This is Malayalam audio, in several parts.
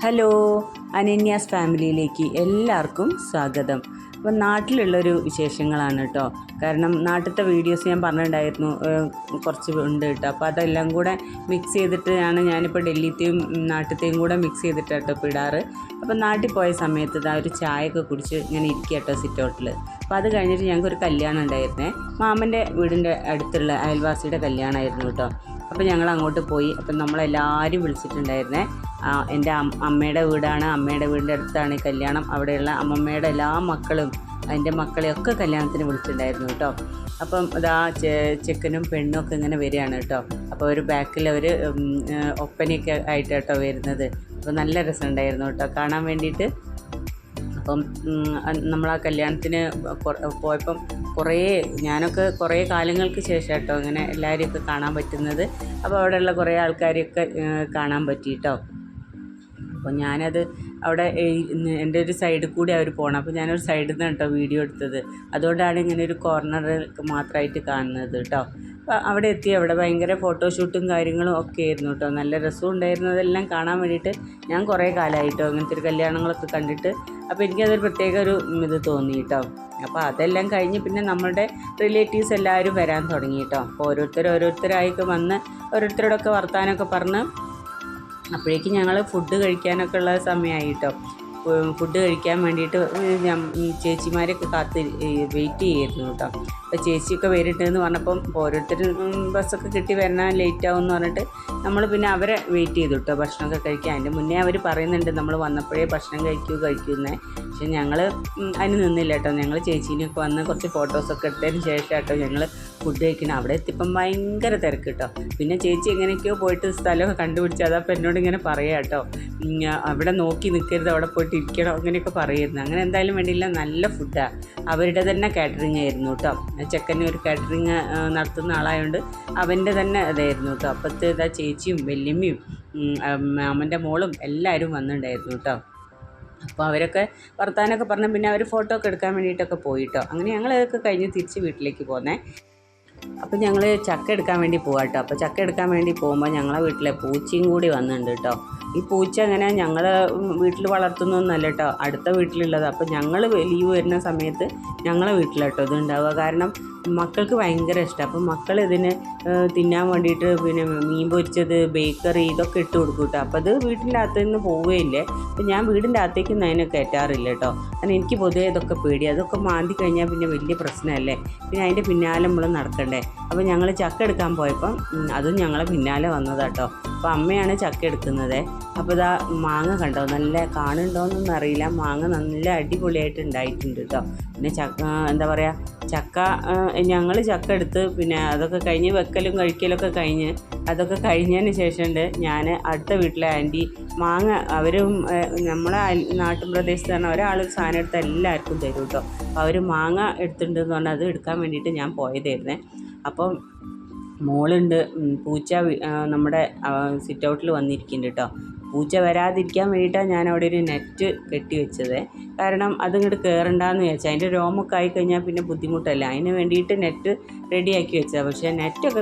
ഹലോ, അനന്യാസ് ഫാമിലിയിലേക്ക് എല്ലാവർക്കും സ്വാഗതം. അപ്പം നാട്ടിലുള്ളൊരു വിശേഷങ്ങളാണ് കേട്ടോ. കാരണം നാട്ടിലത്തെ വീഡിയോസ് ഞാൻ പറഞ്ഞിട്ടുണ്ടായിരുന്നു, കുറച്ച് ഉണ്ട് കേട്ടോ. അപ്പോൾ അതെല്ലാം കൂടെ മിക്സ് ചെയ്തിട്ടാണ് ഞാനിപ്പോൾ ഡൽഹിത്തെയും നാട്ടിലത്തെയും കൂടെ മിക്സ് ചെയ്തിട്ട് കേട്ടോ ഇപ്പോൾ ഇടാറ്. അപ്പം നാട്ടിൽ പോയ സമയത്ത് ഇതാ ഒരു ചായയൊക്കെ കുടിച്ച് ഇങ്ങനെ ഇരിക്കുക കേട്ടോ സിറ്റ് ഔട്ടിൽ. അപ്പോൾ അത് കഴിഞ്ഞിട്ട് ഞങ്ങൾക്കൊരു കല്യാണം ഉണ്ടായിരുന്നേ, മാമൻ്റെ വീടിൻ്റെ അടുത്തുള്ള അയൽവാസിയുടെ കല്യാണമായിരുന്നു കേട്ടോ. അപ്പോൾ ഞങ്ങൾ അങ്ങോട്ട് പോയി. അപ്പം നമ്മളെല്ലാവരും വിളിച്ചിട്ടുണ്ടായിരുന്നേ. എൻ്റെ അമ്മയുടെ വീടാണ്, അമ്മയുടെ വീടിൻ്റെ അടുത്താണ് ഈ കല്യാണം. അവിടെയുള്ള അമ്മമ്മയുടെ എല്ലാ മക്കളും അതിൻ്റെ മക്കളെയൊക്കെ കല്യാണത്തിന് വിളിച്ചിട്ടുണ്ടായിരുന്നു കേട്ടോ. അപ്പം ഇതാ ചെക്കനും പെണ്ണും ഒക്കെ ഇങ്ങനെ വരികയാണ് കേട്ടോ. അപ്പോൾ ഒരു ബാക്കിൽ അവർ ഒപ്പനയൊക്കെ ആയിട്ട് കേട്ടോ വരുന്നത്. അപ്പോൾ നല്ല രസമുണ്ടായിരുന്നു കേട്ടോ കാണാൻ വേണ്ടിയിട്ട്. അപ്പം നമ്മൾ ആ കല്യാണത്തിന് പോയപ്പം ഞാനൊക്കെ കുറേ കാലങ്ങൾക്ക് ശേഷം കേട്ടോ ഇങ്ങനെ എല്ലാവരെയൊക്കെ കാണാൻ പറ്റുന്നത്. അപ്പോൾ അവിടെയുള്ള കുറേ ആൾക്കാരെയൊക്കെ കാണാൻ പറ്റി കേട്ടോ. അപ്പോൾ ഞാനത് അവിടെ എൻ്റെ ഒരു സൈഡിൽ കൂടി അവർ പോകണം. അപ്പോൾ ഞാനൊരു സൈഡിൽ നിന്ന് കേട്ടോ വീഡിയോ എടുത്തത്. അതുകൊണ്ടാണ് ഇങ്ങനെ ഒരു കോർണറിൽ മാത്രമായിട്ട് കാണുന്നത് കേട്ടോ. അപ്പോൾ അവിടെ എത്തി. അവിടെ ഭയങ്കര ഫോട്ടോഷൂട്ടും കാര്യങ്ങളും ഒക്കെ ആയിരുന്നു കേട്ടോ. നല്ല രസവും ഉണ്ടായിരുന്നു അതെല്ലാം കാണാൻ വേണ്ടിയിട്ട്. ഞാൻ കുറേ കാലമായിട്ടോ ഇങ്ങനത്തെ ഒരു കല്യാണങ്ങളൊക്കെ കണ്ടിട്ട്. അപ്പോൾ എനിക്കതൊരു പ്രത്യേക ഒരു ഇത് തോന്നി കേട്ടോ. അപ്പോൾ അതെല്ലാം കഴിഞ്ഞ് പിന്നെ നമ്മളുടെ റിലേറ്റീവ്സ് എല്ലാവരും വരാൻ തുടങ്ങി കേട്ടോ. അപ്പോൾ ഓരോരുത്തരായിട്ട് വന്ന് ഓരോരുത്തരോടൊക്കെ വർത്താനമൊക്കെ പറഞ്ഞ് അപ്പോഴേക്കും ഞങ്ങൾ ഫുഡ് കഴിക്കാനൊക്കെ ഉള്ള സമയമായി കേട്ടോ. ഫുഡ് കഴിക്കാൻ വേണ്ടിയിട്ട് ചേച്ചിമാരൊക്കെ വെയിറ്റ് ചെയ്യായിരുന്നു കേട്ടോ. അപ്പോൾ ചേച്ചിയൊക്കെ വരിട്ടെന്ന് പറഞ്ഞപ്പം ഓരോരുത്തരും ബസ്സൊക്കെ കിട്ടി വരണം, ലേറ്റ് ആവും എന്ന് പറഞ്ഞിട്ട് നമ്മൾ പിന്നെ അവരെ വെയിറ്റ് ചെയ്തു കേട്ടോ ഭക്ഷണമൊക്കെ കഴിക്കാൻ. അതിൻ്റെ മുന്നേ അവർ പറയുന്നുണ്ട് നമ്മൾ വന്നപ്പോഴേ ഭക്ഷണം കഴിക്കുന്നേ. പക്ഷെ ഞങ്ങൾ അതിന് നിന്നില്ല കേട്ടോ. ഞങ്ങൾ ചേച്ചീനൊക്കെ വന്ന് കുറച്ച് ഫോട്ടോസൊക്കെ എടുത്തതിന് ശേഷം കേട്ടോ ഞങ്ങൾ ഫുഡ് കഴിക്കണം. അവിടെ എത്തിയപ്പം ഭയങ്കര തിരക്ക് കേട്ടോ. പിന്നെ ചേച്ചി എങ്ങനെയൊക്കെയോ പോയിട്ട് സ്ഥലമൊക്കെ കണ്ടുപിടിച്ച് അതപ്പോൾ എന്നോട് ഇങ്ങനെ പറയാം കേട്ടോ, അവിടെ നോക്കി നിൽക്കരുത്, അവിടെ പോയിട്ട് ഇരിക്കണം, അങ്ങനെയൊക്കെ പറയുന്നു. അങ്ങനെ എന്തായാലും വേണ്ടിയില്ല, നല്ല ഫുഡാണ്. അവരുടെ തന്നെ കാറ്ററിംഗ് ആയിരുന്നു കേട്ടോ. ചെക്കനെ ഒരു കാറ്ററിങ് നടത്തുന്ന ആളായതുകൊണ്ട് അവൻ്റെ തന്നെ ഇതായിരുന്നു കേട്ടോ. അപ്പോഴത്തെ ഇതാ ചേച്ചിയും വല്യമ്മയും മാമൻ്റെ മോളും എല്ലാവരും വന്നിട്ടുണ്ടായിരുന്നു കേട്ടോ. അപ്പോൾ അവരൊക്കെ വർത്താനമൊക്കെ പറഞ്ഞ് പിന്നെ അവർ ഫോട്ടോ ഒക്കെ എടുക്കാൻ വേണ്ടിയിട്ടൊക്കെ പോയിട്ടോ. അങ്ങനെ ഞങ്ങളതൊക്കെ കഴിഞ്ഞ് തിരിച്ച് വീട്ടിലേക്ക് പോന്നേ. അപ്പോൾ ഞങ്ങൾ ചക്ക എടുക്കാൻ വേണ്ടി പോകാം കേട്ടോ. അപ്പോൾ ചക്ക എടുക്കാൻ വേണ്ടി പോകുമ്പോൾ ഞങ്ങളെ വീട്ടിലെ പൂച്ചയും കൂടി വന്നിട്ടുണ്ട് കേട്ടോ. ഈ പൂച്ച അങ്ങനെ ഞങ്ങൾ വീട്ടിൽ വളർത്തുന്നൊന്നുമല്ല കേട്ടോ, അടുത്ത വീട്ടിലുള്ളത്. അപ്പോൾ ഞങ്ങൾ ലീവ് വരുന്ന സമയത്ത് ഞങ്ങളെ വീട്ടിലാട്ടോ ഇത് ഉണ്ടാവുക. കാരണം മക്കൾക്ക് ഭയങ്കര ഇഷ്ടം. അപ്പം മക്കൾ ഇതിന് തിന്നാൻ വേണ്ടിയിട്ട് പിന്നെ മീൻ പൊരിച്ചത്, ബേക്കറി ഇതൊക്കെ ഇട്ട് കൊടുക്കും കേട്ടോ. അപ്പോൾ അത് വീട്ടിൻ്റെ അകത്ത് നിന്ന് പോവുകയില്ലേ. അപ്പോൾ ഞാൻ വീടിൻ്റെ അകത്തേക്കൊന്നും അതിനെ കയറ്റാറില്ല കേട്ടോ. കാരണം എനിക്ക് പൊതുവേ ഇതൊക്കെ പേടി. അതൊക്കെ മാന്തി കഴിഞ്ഞാൽ പിന്നെ വലിയ പ്രശ്നമല്ലേ, പിന്നെ അതിൻ്റെ പിന്നാലെ നമ്മൾ നടക്കണ്ടേ. അപ്പോൾ ഞങ്ങൾ ചക്ക എടുക്കാൻ പോയപ്പം അതും ഞങ്ങളെ പിന്നാലെ വന്നതാട്ടോ. അപ്പോൾ അമ്മയാണ് ചക്ക എടുക്കുന്നത്. അപ്പോൾ ഇതാ മാങ്ങ കണ്ടോ, നല്ല കാണുന്നുണ്ടോയെന്നൊന്നും അറിയില്ല, മാങ്ങ നല്ല അടിപൊളിയായിട്ട് ഉണ്ടായിട്ടുണ്ട് കേട്ടോ. പിന്നെ ചക്ക എന്താ പറയുക, ഞങ്ങൾ ചക്ക എടുത്ത് പിന്നെ അതൊക്കെ കഴിഞ്ഞ് വെക്കലും കഴിക്കലൊക്കെ കഴിഞ്ഞ് അതൊക്കെ കഴിഞ്ഞതിന് ശേഷമുണ്ട് ഞാൻ അടുത്ത വീട്ടിലെ ആൻറ്റി മാങ്ങ, അവരും നമ്മളെ നാട്ടിൻ പ്രദേശത്ത് തന്നെ ഒരാൾ സാധനം എടുത്ത് എല്ലാവർക്കും തരും കേട്ടോ. അപ്പോൾ അവർ മാങ്ങ എടുത്തിട്ടുണ്ടെന്ന് പറഞ്ഞാൽ അത് എടുക്കാൻ വേണ്ടിയിട്ട് ഞാൻ പോയതായിരുന്നേ. അപ്പം മോളുണ്ട്, പൂച്ച നമ്മുടെ സിറ്റ് ഔട്ടിൽ വന്നിരിക്കുന്നുണ്ട് കേട്ടോ. പൂച്ച വരാതിരിക്കാൻ വേണ്ടിയിട്ടാണ് ഞാൻ അവിടെ ഒരു നെറ്റ് കെട്ടി വെച്ചത്. കാരണം അതിങ്ങോട്ട് കയറണ്ടെന്ന് വിചാരിച്ചാൽ, അതിൻ്റെ രോമൊക്കെ ആയിക്കഴിഞ്ഞാൽ പിന്നെ ബുദ്ധിമുട്ടല്ല, അതിന് വേണ്ടിയിട്ട് നെറ്റ് റെഡിയാക്കി വെച്ചതാണ്. പക്ഷേ നെറ്റൊക്കെ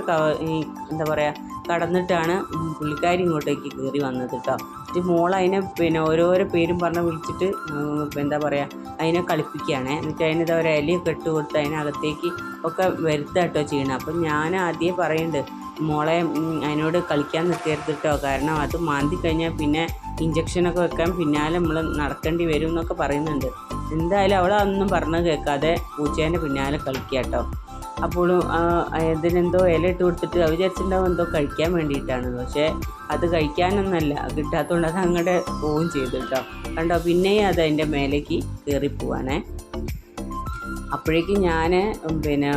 എന്താ പറയുക കടന്നിട്ടാണ് പുള്ളിക്കാരി ഇങ്ങോട്ടേക്ക് കയറി വന്നത് കേട്ടോ. എന്നിട്ട് മോൾ അതിനെ പിന്നെ ഓരോരോ പേരും പറഞ്ഞ് വിളിച്ചിട്ട് എന്താ പറയുക അതിനെ കളിപ്പിക്കുകയാണ്. എന്നിട്ട് അതിനെന്താ പറയുക ഇലയൊക്കെ ഇട്ട് കൊടുത്ത് അതിനകത്തേക്ക് ഒക്കെ വരുത്താട്ടോ ചെയ്യണം. അപ്പം ഞാൻ ആദ്യമേ പറയുന്നുണ്ട്, മോളെ അതിനോട് കളിക്കാൻ നിൽക്കരുത് കേട്ടോ, കാരണം അത് മാന്തി കഴിഞ്ഞാൽ പിന്നെ ഇഞ്ചക്ഷനൊക്കെ വെക്കാൻ പിന്നാലെ നമ്മൾ നടക്കേണ്ടി വരും എന്നൊക്കെ പറയുന്നുണ്ട്. എന്തായാലും അവളൊന്നും പറഞ്ഞ് കേൾക്കാതെ പൂച്ചേൻ്റെ പിന്നാലെ കളിക്കുക കേട്ടോ. അപ്പോഴും ഇതിനെന്തോ ഇല ഇട്ട് കൊടുത്തിട്ട് അവർ വിചാരിച്ചിട്ടുണ്ടാവും എന്തോ കഴിക്കാൻ വേണ്ടിയിട്ടാണ്. പക്ഷേ അത് കഴിക്കാനൊന്നുമല്ല, കിട്ടാത്തതുകൊണ്ട് അത് അങ്ങോട്ട് പോവുകയും ചെയ്തു കേട്ടോ. കണ്ടോ, പിന്നെയും അത് അതിൻ്റെ മേലേക്ക് കയറിപ്പോവാണേ. അപ്പോഴേക്കും ഞാൻ പിന്നെ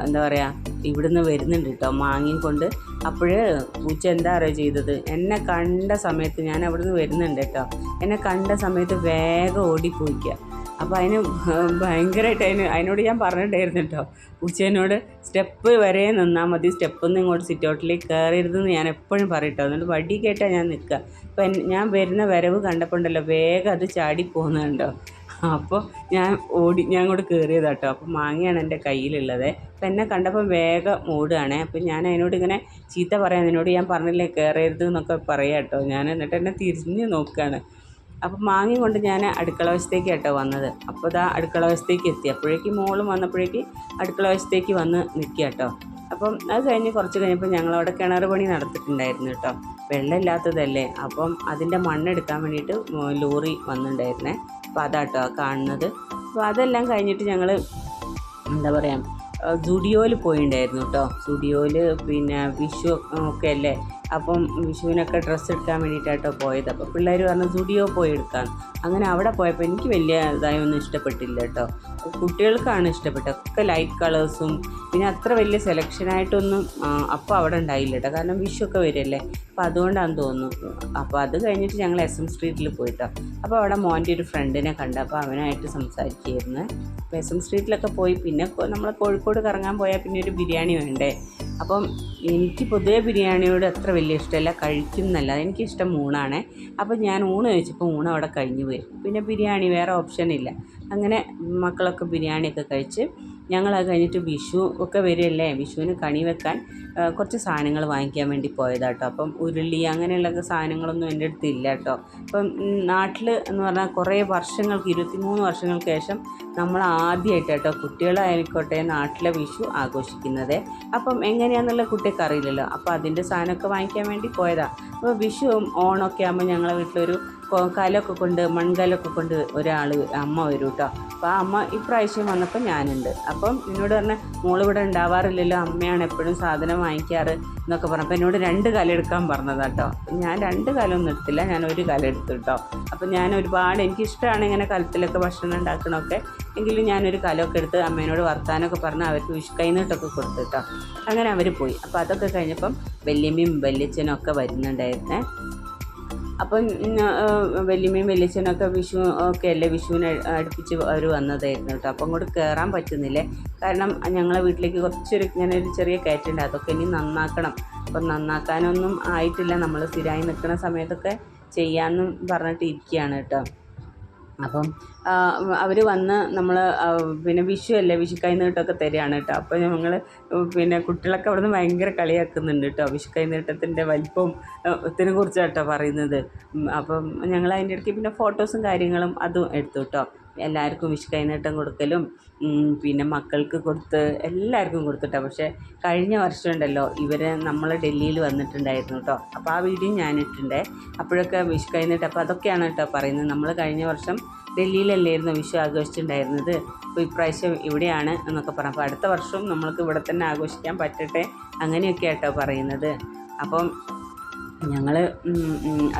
എന്താ പറയുക ഇവിടുന്ന് വരുന്നുണ്ട് കേട്ടോ മാങ്ങയും കൊണ്ട്. അപ്പോഴ് പൂച്ച എന്താ പറയുക ചെയ്തത്, എന്നെ കണ്ട സമയത്ത് ഞാൻ അവിടുന്ന് വരുന്നുണ്ട് കേട്ടോ, എന്നെ കണ്ട സമയത്ത് വേഗം ഓടിപ്പോയിക്കുക. അപ്പോൾ അതിന് ഭയങ്കരമായിട്ട് അതിനോട് ഞാൻ പറഞ്ഞിട്ടായിരുന്നു കേട്ടോ, പൂച്ചേനോട് സ്റ്റെപ്പ് വരെ നിന്നാൽ മതി, സ്റ്റെപ്പിൽ നിന്ന് ഇങ്ങോട്ട് സിറ്റ് ഔട്ടിലേക്ക് കയറരുതെന്ന് ഞാൻ എപ്പോഴും പറയട്ടോ. എന്നിട്ട് വടി കേട്ടാൽ ഞാൻ നിൽക്കുക. അപ്പം ഞാൻ വരുന്ന വരവ് കണ്ടപ്പോൾ ഉണ്ടല്ലോ വേഗം അത് ചാടി പോകുന്നുണ്ടോ. അപ്പോൾ ഞാൻ അങ്ങോട്ട് കയറിയതാട്ടോ. അപ്പോൾ മാങ്ങയാണ് എൻ്റെ കയ്യിലുള്ളത്. അപ്പോൾ എന്നെ കണ്ടപ്പോൾ വേഗം ഓടുകയാണേ. അപ്പോൾ ഞാൻ അതിനോട് ഇങ്ങനെ ചീത്ത പറയാം, നിന്നോട് ഞാൻ പറഞ്ഞില്ലേ കയറരുത് എന്നൊക്കെ പറയാം കേട്ടോ. ഞാൻ എന്നിട്ട് എന്നെ തിരിഞ്ഞ് നോക്കുകയാണ്. അപ്പം മാങ്ങയും കൊണ്ട് ഞാൻ അടുക്കള വശത്തേക്ക് കേട്ടോ വന്നത്. അപ്പോൾ ഇതാ അടുക്കള വശത്തേക്ക് എത്തി. അപ്പോഴേക്കും മോളും വന്നപ്പോഴേക്ക് അടുക്കള വശത്തേക്ക് വന്ന് നിൽക്കുക കേട്ടോ. അപ്പം അത് കഴിഞ്ഞ് കുറച്ച് കഴിഞ്ഞപ്പോൾ ഞങ്ങളവിടെ കിണർ പണി നടത്തിയിട്ടുണ്ടായിരുന്നു കേട്ടോ. വെള്ളമില്ലാത്തതല്ലേ, അപ്പം അതിൻ്റെ മണ്ണെടുക്കാൻ വേണ്ടിയിട്ട് ലോറി വന്നിട്ടുണ്ടായിരുന്നേ. അപ്പോൾ അതാട്ടോ കാണുന്നത്. അപ്പോൾ അതെല്ലാം കഴിഞ്ഞിട്ട് ഞങ്ങൾ എന്താ പറയുക സ്റ്റുഡിയോയിൽ പോയിട്ടുണ്ടായിരുന്നു കേട്ടോ. സ്റ്റുഡിയോയിൽ പിന്നെ വിഷു ഒക്കെ അല്ലേ, അപ്പം വിഷുവിനൊക്കെ ഡ്രസ്സ് എടുക്കാൻ വേണ്ടിയിട്ടാട്ടോ പോയത്. അപ്പോൾ പിള്ളേർ പറഞ്ഞു സ്റ്റുഡിയോ പോയി എടുക്കാൻ. അങ്ങനെ അവിടെ പോയപ്പോൾ എനിക്ക് വലിയ ഇതായൊന്നും ഇഷ്ടപ്പെട്ടില്ല കേട്ടോ. കുട്ടികൾക്കാണ് ഇഷ്ടപ്പെട്ടത്. ഒക്കെ ലൈറ്റ് കളേഴ്സും പിന്നെ അത്ര വലിയ സെലക്ഷനായിട്ടൊന്നും അപ്പോൾ അവിടെ ഉണ്ടായില്ല കേട്ടോ. കാരണം വിഷുവൊക്കെ വരുമല്ലേ, അപ്പോൾ അതുകൊണ്ടാണെന്ന് തോന്നുന്നു. അപ്പോൾ അത് കഴിഞ്ഞിട്ട് ഞങ്ങൾ SM സ്ട്രീറ്റിൽ പോയിട്ടോ. അപ്പോൾ അവിടെ മോൻ്റെ ഒരു ഫ്രണ്ടിനെ കണ്ടു. അപ്പോൾ അവനായിട്ട് സംസാരിക്കുകയായിരുന്നു. അപ്പോൾ SM സ്ട്രീറ്റിലൊക്കെ പോയി. പിന്നെ നമ്മൾ കോഴിക്കോട് കറങ്ങാൻ പോയാൽ പിന്നെ ഒരു ബിരിയാണി വേണ്ടേ. അപ്പം എനിക്ക് പൊതുവേ ബിരിയാണിയോട് അത്ര വലിയ ഇഷ്ടമല്ല, കഴിക്കുന്നല്ല. എനിക്കിഷ്ടം ഊണാണ്. അപ്പോൾ ഞാൻ ഊണ് കഴിച്ചപ്പോൾ ഊണ് അവിടെ കഴിഞ്ഞു പോയി. പിന്നെ ബിരിയാണി വേറെ ഓപ്ഷനില്ല. അങ്ങനെ മക്കളൊക്കെ ബിരിയാണിയൊക്കെ കഴിച്ച് ഞങ്ങളത് കഴിഞ്ഞിട്ട് വിഷു ഒക്കെ വരികയല്ലേ, വിഷുവിന് കണി വെക്കാൻ കുറച്ച് സാധനങ്ങൾ വാങ്ങിക്കാൻ വേണ്ടി പോയതാട്ടോ. അപ്പം ഉരുളി അങ്ങനെയുള്ള സാധനങ്ങളൊന്നും എൻ്റെ അടുത്ത് ഇല്ല കേട്ടോ. അപ്പം നാട്ടിൽ എന്ന് പറഞ്ഞാൽ കുറേ വർഷങ്ങൾക്ക് 23 വർഷങ്ങൾക്ക് ശേഷം നമ്മൾ ആദ്യമായിട്ട് കേട്ടോ കുട്ടികളായിക്കോട്ടെ നാട്ടിലെ വിഷു ആഘോഷിക്കുന്നത്. അപ്പം എങ്ങനെയാണെന്നുള്ള കുട്ടിക്ക് അറിയില്ലല്ലോ. അപ്പോൾ അതിൻ്റെ സാധനമൊക്കെ വാങ്ങിക്കാൻ വേണ്ടി പോയതാണ്. അപ്പോൾ വിഷുവും ഓണമൊക്കെ ആകുമ്പോൾ ഞങ്ങളെ വീട്ടിലൊരു കലമൊക്കെ കൊണ്ട് മൺകലമൊക്കെ കൊണ്ട് അമ്മ വരും കേട്ടോ. അപ്പോൾ ആ അമ്മ ഇപ്രാവശ്യം വന്നപ്പോൾ ഞാനുണ്ട്. അപ്പം എന്നോട് പറഞ്ഞ മോളിവിടെ ഉണ്ടാവാറില്ലല്ലോ, അമ്മയാണ് എപ്പോഴും സാധനം വാങ്ങിക്കാറ് എന്നൊക്കെ പറഞ്ഞപ്പോൾ എന്നോട് 2 കല എടുക്കാൻ പറഞ്ഞതാട്ടോ. ഞാൻ 2 കലമൊന്നും എടുത്തില്ല, ഞാൻ 1 കല എടുത്തു കേട്ടോ. അപ്പം ഞാൻ ഒരുപാട് എനിക്കിഷ്ടമാണ് ഇങ്ങനെ കലത്തിലൊക്കെ ഭക്ഷണം ഉണ്ടാക്കണമൊക്കെ. എങ്കിലും ഞാനൊരു കലമൊക്കെ എടുത്ത് അമ്മേനോട് വർത്താനമൊക്കെ പറഞ്ഞ് അവർക്ക് കൈനീട്ടൊക്കെ കൊടുത്തു കേട്ടോ. അങ്ങനെ അവർ പോയി. അപ്പോൾ അതൊക്കെ കഴിഞ്ഞപ്പം വല്യമ്മയും വല്യച്ഛനും ഒക്കെ വരുന്നുണ്ടായിരുന്നേ. അപ്പം വല്യമ്മയും വല്യച്ഛനൊക്കെ വിഷു ഒക്കെ അല്ലേ, വിഷുവിന് അടുപ്പിച്ച് അവർ വന്നതായിരുന്നു കേട്ടോ. അപ്പം അങ്ങോട്ട് കയറാൻ പറ്റുന്നില്ലേ, കാരണം ഞങ്ങളെ വീട്ടിലേക്ക് കുറച്ചൊരു ഇങ്ങനെ ഒരു ചെറിയ കയറ്റുണ്ട്. അതൊക്കെ ഇനി നന്നാക്കണം. അപ്പം നന്നാക്കാനൊന്നും ആയിട്ടില്ല. നമ്മൾ സ്ഥിരമായി നിൽക്കുന്ന സമയത്തൊക്കെ ചെയ്യാമെന്നും പറഞ്ഞിട്ട് ഇരിക്കുകയാണ് കേട്ടോ. അപ്പം അവർ വന്ന് നമ്മൾ പിന്നെ വിഷു അല്ലേ, വിഷു കൈനീട്ടമൊക്കെ തരികയാണ് കേട്ടോ. അപ്പോൾ ഞങ്ങൾ പിന്നെ കുട്ടികളൊക്കെ അവിടെ നിന്ന് ഭയങ്കര കളിയാക്കുന്നുണ്ട് കേട്ടോ. വിഷു കൈനീട്ടത്തിൻ്റെ വലിപ്പവും ത്തിനെ കുറിച്ചാണ് കേട്ടോ പറയുന്നത്. അപ്പം ഞങ്ങൾ അതിൻ്റെ ഇടയ്ക്ക് പിന്നെ ഫോട്ടോസും കാര്യങ്ങളും അതും എടുത്തു കേട്ടോ. എല്ലാവർക്കും വിഷു കൈനീട്ടം കൊടുക്കലും പിന്നെ മക്കൾക്ക് കൊടുത്ത് എല്ലാവർക്കും കൊടുത്തിട്ടോ. പക്ഷേ കഴിഞ്ഞ വർഷം ഉണ്ടല്ലോ ഇവർ നമ്മൾ ഡൽഹിയിൽ വന്നിട്ടുണ്ടായിരുന്നു കേട്ടോ. അപ്പോൾ ആ വീഡിയോ ഞാനിട്ടുണ്ട്. അപ്പോഴൊക്കെ വിഷു കൈനീട്ടം, അപ്പോൾ അതൊക്കെയാണ് കേട്ടോ പറയുന്നത്. നമ്മൾ കഴിഞ്ഞ വർഷം ഡൽഹിയിലല്ലായിരുന്നു വിഷു ആഘോഷിച്ചിട്ടുണ്ടായിരുന്നത്, അപ്പോൾ ഇപ്രാവശ്യം ഇവിടെയാണ് എന്നൊക്കെ പറഞ്ഞു. അപ്പോൾ അടുത്ത വർഷവും നമ്മൾക്ക് ഇവിടെ തന്നെ ആഘോഷിക്കാൻ പറ്റട്ടെ അങ്ങനെയൊക്കെ ആട്ടോ പറയുന്നത്. അപ്പം ഞങ്ങൾ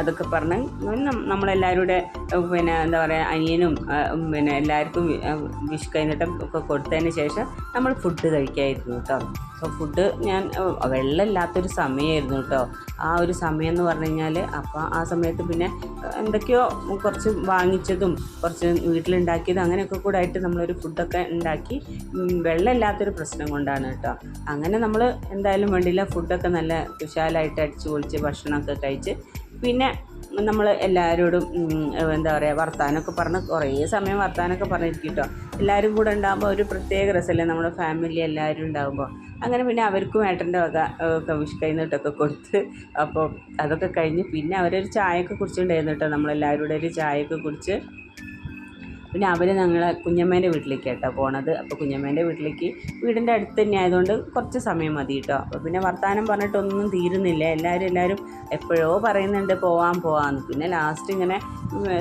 അതൊക്കെ പറഞ്ഞ് നമ്മളെല്ലാവരും കൂടെ പിന്നെ എന്താ പറയുക അനിയനും പിന്നെ എല്ലാവർക്കും വിഷു കൈനീട്ടം ഒക്കെ കൊടുത്തതിന് ശേഷം നമ്മൾ ഫുഡ് കഴിക്കായിരുന്നു കേട്ടോ. അപ്പോൾ ഫുഡ് ഞാൻ വെള്ളമില്ലാത്തൊരു സമയമായിരുന്നു കേട്ടോ. ആ ഒരു സമയം എന്ന് പറഞ്ഞു കഴിഞ്ഞാൽ അപ്പോൾ ആ സമയത്ത് പിന്നെ എന്തൊക്കെയോ കുറച്ച് വാങ്ങിച്ചതും കുറച്ച് വീട്ടിലുണ്ടാക്കിയതും അങ്ങനെയൊക്കെ കൂടെ ആയിട്ട് നമ്മളൊരു ഫുഡൊക്കെ ഉണ്ടാക്കി. വെള്ളമില്ലാത്തൊരു പ്രശ്നം കൊണ്ടാണ് കേട്ടോ. അങ്ങനെ നമ്മൾ എന്തായാലും വേണ്ടില്ല, ഫുഡൊക്കെ നല്ല വിശാലമായിട്ട് അടിച്ചു പൊളിച്ച് ഭക്ഷണമൊക്കെ കഴിച്ച് പിന്നെ നമ്മൾ എല്ലാവരോടും എന്താ പറയുക വർത്താനമൊക്കെ പറഞ്ഞ് കുറേ സമയം വർത്താനമൊക്കെ പറഞ്ഞിരിക്കും കേട്ടോ. എല്ലാവരും കൂടെ ഉണ്ടാകുമ്പോൾ ഒരു പ്രത്യേക രസമല്ലേ, നമ്മുടെ ഫാമിലി എല്ലാവരും ഉണ്ടാകുമ്പോൾ. അങ്ങനെ പിന്നെ അവർക്കും ഏട്ടൻ്റെ വക വിഷു കൈനീട്ടമൊക്കെ കൊടുത്ത് അപ്പോൾ അതൊക്കെ കഴിഞ്ഞ് പിന്നെ അവരൊരു ചായയൊക്കെ കുടിച്ചിട്ടുണ്ടായിരുന്നു കേട്ടോ. നമ്മളെല്ലാവരും കൂടെ ഒരു ചായയൊക്കെ കുടിച്ച് പിന്നെ അവർ ഞങ്ങളെ കുഞ്ഞമ്മേൻ്റെ വീട്ടിലേക്ക് കേട്ടോ പോണത്. അപ്പോൾ കുഞ്ഞമ്മേൻ്റെ വീട്ടിലേക്ക് വീടിൻ്റെ അടുത്ത് തന്നെ ആയതുകൊണ്ട് കുറച്ച് സമയം മതി കേട്ടോ. അപ്പോൾ പിന്നെ വർത്താനം പറഞ്ഞിട്ടൊന്നും തീരുന്നില്ല. എല്ലാവരും എപ്പോഴോ പറയുന്നുണ്ട് പോവാമെന്ന്. പിന്നെ ലാസ്റ്റ് ഇങ്ങനെ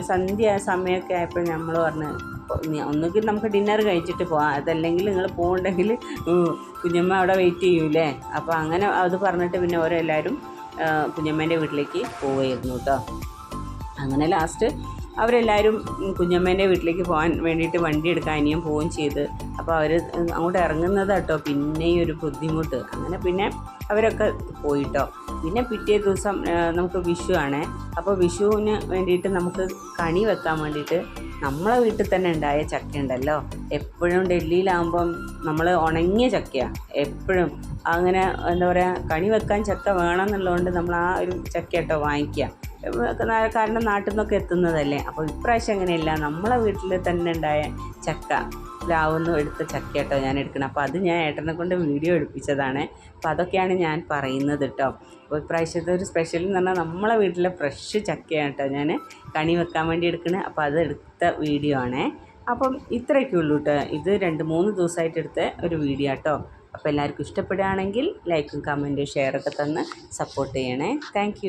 സന്ധ്യ സമയമൊക്കെ ആയപ്പോൾ നമ്മൾ പറഞ്ഞ് ഒന്നുകിൽ നമുക്ക് ഡിന്നർ കഴിച്ചിട്ട് പോകാം, അതല്ലെങ്കിൽ നിങ്ങൾ പോകുന്നുണ്ടെങ്കിൽ കുഞ്ഞമ്മ അവിടെ വെയിറ്റ് ചെയ്യൂലേ. അപ്പോൾ അങ്ങനെ അത് പറഞ്ഞിട്ട് പിന്നെ ഓരെല്ലാവരും കുഞ്ഞമ്മേൻ്റെ വീട്ടിലേക്ക് പോവുകയായിരുന്നു കേട്ടോ. അങ്ങനെ ലാസ്റ്റ് അവരെല്ലാവരും കുഞ്ഞമ്മേൻ്റെ വീട്ടിലേക്ക് പോകാൻ വേണ്ടിയിട്ട് വണ്ടി എടുക്കാൻ അനിയൻ പോവുകയും ചെയ്ത്. അപ്പോൾ അവർ അങ്ങോട്ട് ഇറങ്ങുന്നത് കേട്ടോ പിന്നെയും ഒരു ബുദ്ധിമുട്ട്. അങ്ങനെ പിന്നെ അവരൊക്കെ പോയിട്ടോ. പിന്നെ പിറ്റേ ദിവസം നമുക്ക് വിഷു ആണ്. അപ്പോൾ വിഷുവിന് വേണ്ടിയിട്ട് നമുക്ക് കണി വെക്കാൻ വേണ്ടിയിട്ട് നമ്മളെ വീട്ടിൽ തന്നെ ഉണ്ടായ ചക്ക ഉണ്ടല്ലോ. എപ്പോഴും ഡൽഹിയിലാകുമ്പം നമ്മൾ ഉണങ്ങിയ ചക്കയാണ് എപ്പോഴും. അങ്ങനെ എന്താ പറയുക, കണി വെക്കാൻ ചക്ക വേണമെന്നുള്ളതുകൊണ്ട് നമ്മൾ ആ ഒരു ചക്ക കേട്ടോ വാങ്ങിക്കുക. കാരണം നാട്ടിൽ നിന്നൊക്കെ എത്തുന്നതല്ലേ. അപ്പോൾ ഇപ്രാവശ്യം അങ്ങനെയല്ല, നമ്മളെ വീട്ടിൽ തന്നെ ഉണ്ടായ ചക്ക പ്ലാവൊന്നും എടുത്ത ചക്ക കേട്ടോ ഞാൻ എടുക്കണം. അപ്പോൾ അത് ഞാൻ ഏട്ടനെ കൊണ്ട് വീഡിയോ എടുപ്പിച്ചതാണ്. അപ്പോൾ അതൊക്കെയാണ് ഞാൻ പറയുന്നത് കേട്ടോ. അപ്പോൾ ഇപ്രാവശ്യത്തെ ഒരു സ്പെഷ്യൽ എന്ന് പറഞ്ഞാൽ നമ്മളെ വീട്ടിലെ ഫ്രഷ് ചക്കയാണ് കേട്ടോ ഞാൻ കണി വെക്കാൻ വേണ്ടി എടുക്കുന്നത്. അപ്പോൾ അത് എടുത്ത വീഡിയോ ആണേ. അപ്പം ഇത്രയൊക്കെ ഉള്ളൂ കേട്ടോ. ഇത് 2-3 ദിവസമായിട്ട് എടുത്ത ഒരു വീഡിയോ കേട്ടോ. അപ്പോൾ എല്ലാവർക്കും ഇഷ്ടപ്പെടുകയാണെങ്കിൽ ലൈക്കും കമൻറ്റും ഷെയറൊക്കെ തന്ന് സപ്പോർട്ട് ചെയ്യണേ. താങ്ക്